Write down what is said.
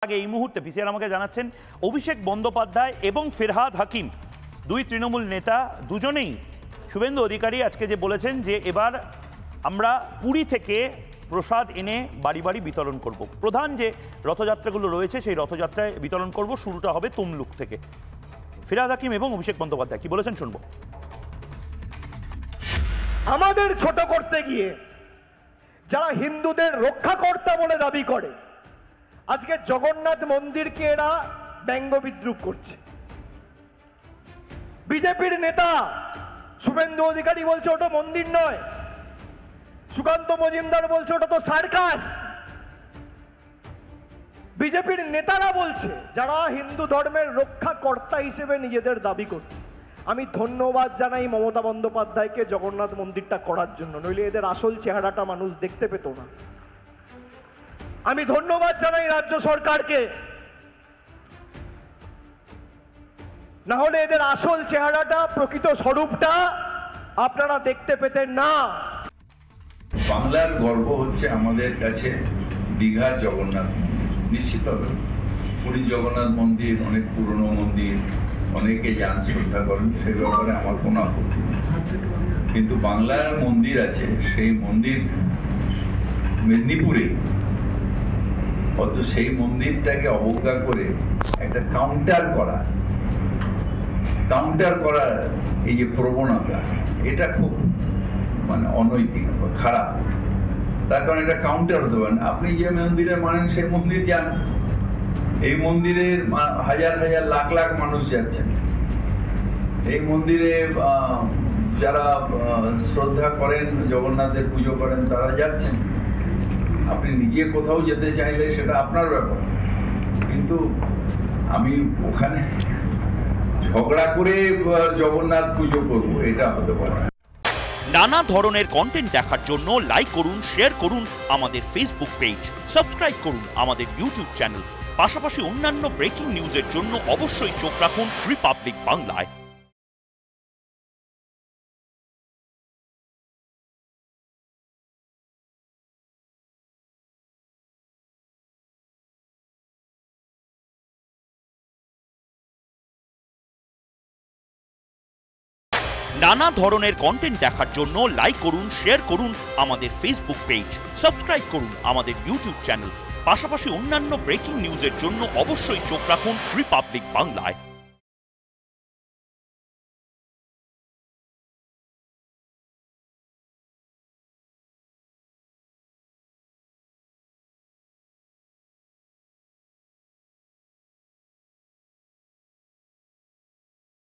আগে এই মুহূর্তে পিসিআর আমাকে জানাচ্ছেন অভিষেক বন্দ্যোপাধ্যায় এবং ফেরহাদ হাকিম দুই তৃণমূল নেতা দুজনেই শুভেন্দু অধিকারী আজকে যে বলেছেন যে এবার আমরা পুরী থেকে প্রসাদ এনে বাড়ি বাড়ি বিতরণ করব। প্রধান যে রথযাত্রাগুলো রয়েছে সেই রথযাত্রায় বিতরণ করব, শুরুটা হবে তমলুক থেকে। ফেরহাদ হাকিম এবং অভিষেক বন্দ্যোপাধ্যায় কি বলেছেন শুনবো। আমাদের ছোট করতে গিয়ে যারা হিন্দুদের রক্ষাকর্তা বলে দাবি করে আজকে জগন্নাথ মন্দিরকে এরা ব্যঙ্গ বিদ্রুপ করছে। বিজেপির নেতা শুভেন্দু অধিকারী বলছে ওটা মন্দির নয়, সুকান্ত মজুমদার বলছে ওটা তো সার্কাস। বিজেপির নেতারা বলছে যারা হিন্দু ধর্মের রক্ষাকর্তা হিসেবে নিজেদের দাবি করছে। আমি ধন্যবাদ জানাই মমতা বন্দ্যোপাধ্যায়কে জগন্নাথ মন্দিরটা করার জন্য, নইলে এদের আসল চেহারাটা মানুষ দেখতে পেত না। আমি ধন্যবাদ জানাই রাজ্য সরকারকে, না হলে এদের আসল চেহারাটা প্রকৃত স্বরূপটা আপনারা দেখতে পেতেন না। বাংলার গর্ব হচ্ছে আমাদের কাছে দীঘার জগন্নাথ মন্দির। নিশ্চিতভাবে পুরী জগন্নাথ মন্দির অনেক পুরনো মন্দির, অনেকে যান শ্রদ্ধা করেন, সে ব্যাপারে আমার কোনো আপত্তি নেই। কিন্তু বাংলার মন্দির আছে, সেই মন্দির মেদিনীপুরে, অথচ সেই মন্দিরটাকে অবজ্ঞা করে একটা কাউন্টার করার এই যে প্রবণতা, এটা খুব অনৈতিক, খারাপ। তার কারণ এটা কাউন্টার হতে পারেন। আপনি যে মন্দিরে মানেন সেই মন্দির যান, এই মন্দিরে হাজার হাজার লাখ লাখ মানুষ যাচ্ছেন। এই মন্দিরে যারা শ্রদ্ধা করেন, জগন্নাথের পুজো করেন, তারা যাচ্ছেন। আপনি নিজে কোথাও যেতে চাইলে সেটা আপনার ব্যাপার, কিন্তু আমি ওখানে ঝগড়া করে জগন্নাথ পুজো করবো, এটা হতে পারে না। নানা ধরনের কন্টেন্ট দেখার জন্য লাইক করুন, শেয়ার করুন আমাদের ফেসবুক পেজ, সাবস্ক্রাইব করুন আমাদের ইউটিউব চ্যানেল। পাশাপাশি অন্যান্য ব্রেকিং নিউজের জন্য অবশ্যই চোখ রাখুন রিপাবলিক বাংলায়। নানা ধরনের কন্টেন্ট দেখার জন্য লাইক করুন, শেয়ার করুন আমাদের ফেসবুক পেজ, সাবস্ক্রাইব করুন আমাদের ইউটিউব চ্যানেল। পাশাপাশি অন্যান্য ব্রেকিং নিউজের জন্য অবশ্যই চোখ রাখুন রিপাবলিক বাংলায়।